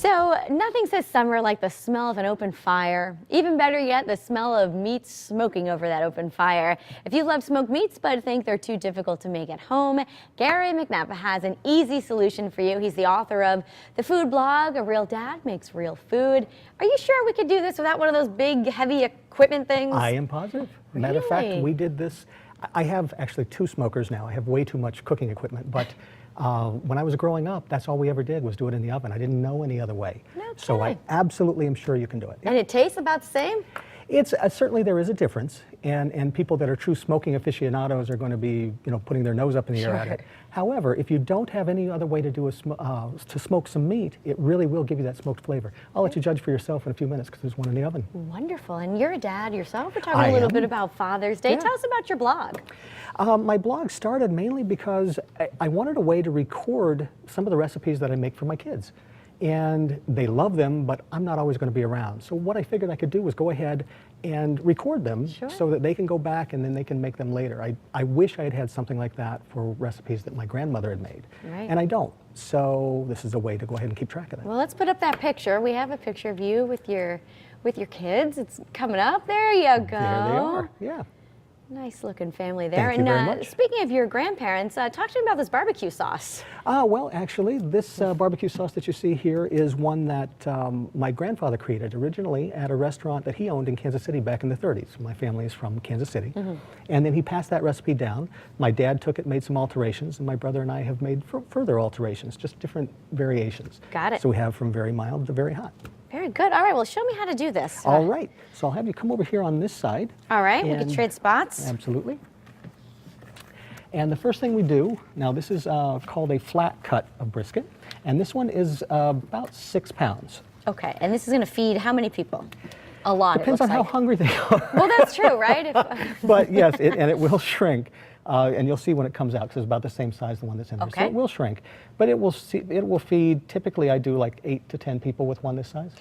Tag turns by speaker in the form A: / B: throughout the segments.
A: So nothing says summer like the smell of an open fire. Even better yet, the smell of meat smoking over that open fire. If you love smoked meats but think they're too difficult to make at home, Gary McNeff has an easy solution for you. He's the author of the food blog, A Real Dad Makes Real Food. Are you sure we could do this without one of those big, heavy equipment things?
B: I am positive.
A: Really?
B: Matter of fact, we did this. I have actually 2 smokers now. I have way too much cooking equipment, but when I was growing up, that's all we ever did was do it in the oven. I didn't know any other way.
A: No
B: So I
A: kidding.
B: absolutely am sure you can do it.
A: And it tastes about the same?
B: It's certainly there is a difference, and people that are true smoking aficionados are going to be, putting their nose up in the air at it. However, if you don't have any other way to do to smoke some meat, it really will give you that smoked flavor. I'll let you judge for yourself in a few minutes because there's one in the oven.
A: Wonderful. And you're a dad yourself. We're talking
B: I
A: a little
B: am.
A: bit about Father's Day.
B: Yeah.
A: Tell us about your blog.
B: My blog started mainly because I wanted a way to record some of the recipes that I make for my kids. And they love them, but I'm not always going to be around. So what I figured I could do was go ahead and record them so that they can go back and then they can make them later. I wish I had had something like that for recipes that my grandmother had made.
A: Right.
B: And I don't. So this is a way to go ahead and keep track of that.
A: Well, let's put up that picture. We have a picture of you with your kids. It's coming up. There you go.
B: There they are. Yeah.
A: Nice looking family there.
B: Thank you very much.
A: Speaking of your grandparents, talk to me about this barbecue sauce.
B: Well, actually, this barbecue sauce that you see here is one that my grandfather created originally at a restaurant that he owned in Kansas City back in the 30s. My family is from Kansas City. And then he passed that recipe down. My dad took it, made some alterations, and my brother and I have made further alterations, just different variations.
A: Got it.
B: So we have from very mild to very hot.
A: Very good. All right, well, show me how to do this.
B: All right. So I'll have you come over here on this side.
A: All right, we can
B: and-
A: trade spots.
B: Absolutely. And the first thing we do, now this is called a flat cut of brisket, and this one is about 6 pounds.
A: Okay, and this is going to feed how many people? A lot,
B: Depends
A: it
B: on
A: looks
B: how
A: like.
B: hungry they are.
A: Well, that's true, right?
B: But yes, and it will shrink, and you'll see when it comes out because it's about the same size as the one that's in there.
A: Okay.
B: So it will shrink, but it will feed. Typically, I do like 8 to 10 people with one this size.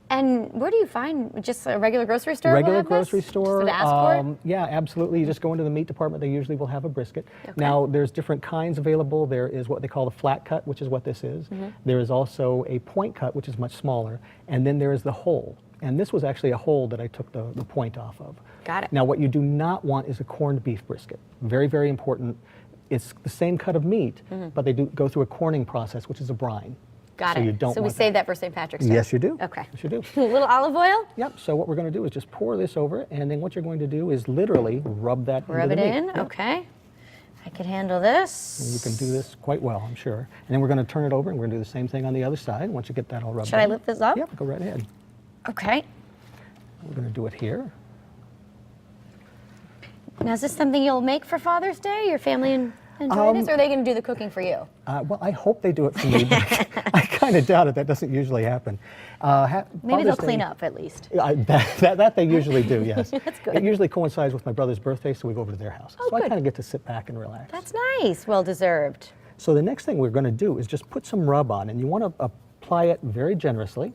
A: And where do you find just a regular grocery store? will
B: Regular
A: have this?
B: grocery store.
A: Just to ask for it?
B: Yeah, absolutely. You just go into the meat department. They usually will have a brisket.
A: Okay.
B: Now, there's different kinds available. There is what they call the flat cut, which is what this is. There is also a point cut, which is much smaller. And then there is the whole. And this was actually a whole that I took the point off of.
A: Got it.
B: Now, what you do not want is a corned beef brisket. Very, very important. It's the same cut of meat, but they do go through a corning process, which is a brine.
A: Got
B: so
A: it.
B: You don't
A: so we
B: want
A: save that for St. Patrick's Day?
B: Yes, you do.
A: Okay.
B: Yes, you do.
A: A little olive oil?
B: Yep, so what we're going to do is just pour this over it, and then what you're going to do is literally rub that
A: Rub
B: into
A: it
B: the meat.
A: in,
B: Yep.
A: okay. I can handle this.
B: And you can do this quite well, I'm sure. And then we're going to turn it over, and we're going to do the same thing on the other side once you get that all rubbed
A: Should I
B: in.
A: lift this up?
B: Yep, go right ahead.
A: Okay.
B: We're going to do it here.
A: Now, is this something you'll make for Father's Day? Your family enjoy this, or are they going to do the cooking for you?
B: Well, I hope they do it for me, but I kind of doubt it. That doesn't usually happen.
A: Maybe they'll clean up at least.
B: That they usually do, yes.
A: That's good.
B: It usually coincides with my brother's birthday, so we go over to their house.
A: Oh,
B: so I
A: good.
B: kind of get to sit back and relax.
A: That's nice. Well deserved.
B: So the next thing we're going to do is just put some rub on, and you want to apply it very generously.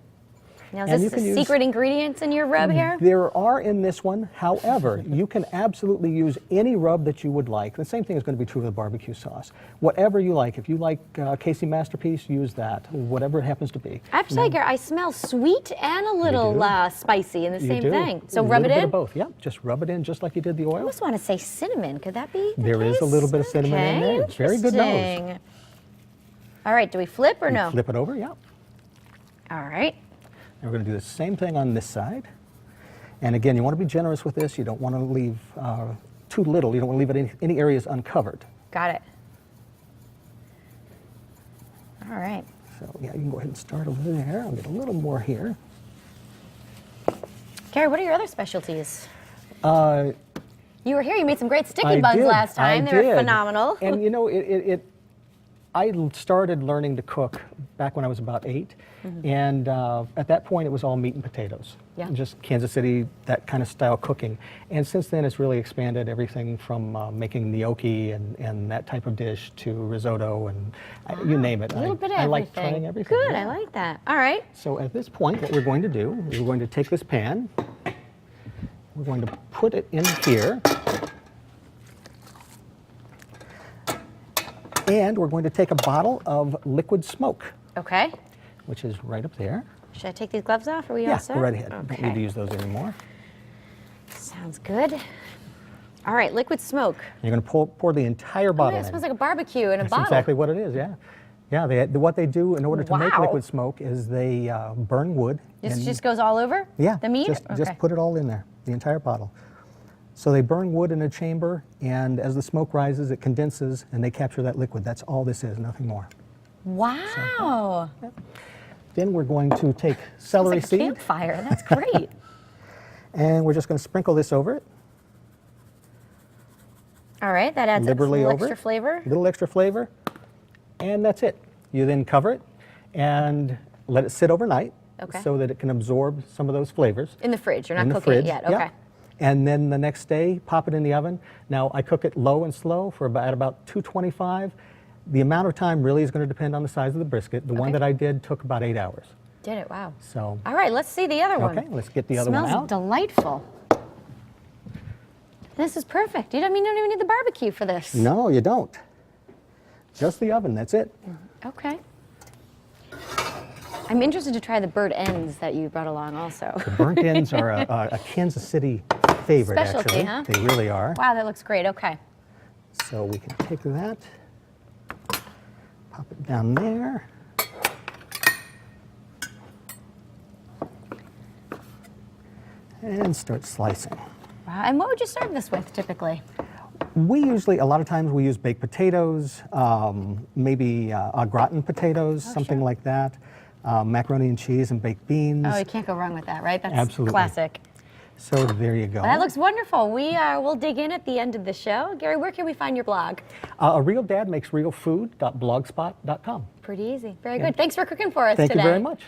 A: Now,
B: And
A: is
B: you
A: this
B: can
A: a
B: use-
A: secret ingredients in your rub here?
B: There are in this one. However, you can absolutely use any rub that you would like. The same thing is going to be true of the barbecue sauce. Whatever you like. If you like Casey Masterpiece, use that. Whatever it happens to be.
A: I have to say, Gary, I smell sweet and a little spicy in the
B: You
A: same
B: do.
A: thing. So
B: A
A: rub it
B: little bit
A: in?
B: of both. Yep. Just rub it in just like you did the
A: I
B: oil.
A: almost want to say cinnamon. Could that be the
B: There is a
A: case?
B: little bit of cinnamon in
A: Okay,
B: there. Very good nose.
A: interesting. All right, do we flip or no?
B: Flip it over. Yep.
A: All right.
B: And we're going to do the same thing on this side. And again, you want to be generous with this. You don't want to leave too little. You don't want to leave any areas uncovered.
A: Got it. All right.
B: So yeah, you can go ahead and start over there. I'll get a little more here.
A: Gary, what are your other specialties?
B: Uh,
A: You were here. You made some great sticky
B: I
A: buns
B: did,
A: last time.
B: I
A: They were
B: did.
A: phenomenal.
B: And you know, I started learning to cook back when I was about 8, and at that point it was all meat and potatoes.
A: Yeah.
B: Just Kansas City, that kind of style cooking. And since then it's really expanded everything from making gnocchi and that type of dish to risotto and you name it.
A: A little bit of
B: I
A: everything.
B: like trying everything.
A: Good,
B: yeah.
A: I like that. All right.
B: So at this point, what we're going to do is we're going to take this pan, we're going to put it in here, and we're going to take a bottle of liquid smoke.
A: Okay.
B: which is right up there.
A: Should I take these gloves off? Are we all
B: Yeah,
A: set?
B: go right ahead. Don't need to
A: Okay.
B: use those anymore.
A: Sounds good. All right, liquid smoke.
B: You're going to pour the entire
A: Oh,
B: bottle
A: yeah, it
B: in.
A: smells like a barbecue in a
B: That's
A: bottle.
B: exactly what it is, yeah. Yeah, what they do in order to make
A: Wow.
B: liquid smoke is they burn wood.
A: This
B: and-
A: just goes all over
B: yeah,
A: the meat?
B: just put it all in there, the entire bottle. So they burn wood in a chamber, and as the smoke rises, it condenses, and they capture that liquid. That's all this is, nothing more.
A: Wow.
B: Then we're going to take
A: It's
B: celery
A: like a
B: seed,
A: campfire. That's great.
B: and we're just going to sprinkle this over it,
A: All right, that adds a
B: liberally
A: little
B: over
A: extra
B: it.
A: flavor.
B: A little extra flavor, and that's it. You then cover it and let it sit overnight
A: Okay.
B: so that it can absorb some of those flavors.
A: In the fridge. You're not
B: in the
A: cooking
B: fridge,
A: it yet.
B: yeah.
A: Okay.
B: And then the next day, pop it in the oven. Now, I cook it low and slow for about 225. The amount of time really is going to depend on the size of the brisket. The one
A: Okay.
B: that I did took about 8 hours.
A: Did it? Wow.
B: So,
A: All right, let's see the other one.
B: okay, let's get the other one
A: Smells
B: out.
A: delightful. This is perfect. You don't even need the barbecue for this.
B: No, you don't. Just the oven, that's it.
A: Okay. I'm interested to try the bird ends that you brought along also.
B: The burnt ends are a Kansas City favorite,
A: Specialty,
B: actually.
A: huh?
B: They really are.
A: Wow, that looks great. Okay.
B: So we can take that, pop it down there. And start slicing.
A: Wow. And what would you serve this with typically?
B: We usually, a lot of times we use baked potatoes, maybe au gratin potatoes, something
A: sure.
B: like that. Macaroni and cheese and baked beans.
A: Oh, you can't go wrong with that, right? That's
B: Absolutely.
A: classic.
B: So there you go.
A: That looks wonderful. We'll dig in at the end of the show. Gary, where can we find your blog?
B: A Real Dad Makes Real Food.blogspot.com.
A: Pretty easy. Very good. Thanks for cooking for us
B: Thank
A: today.
B: you very much.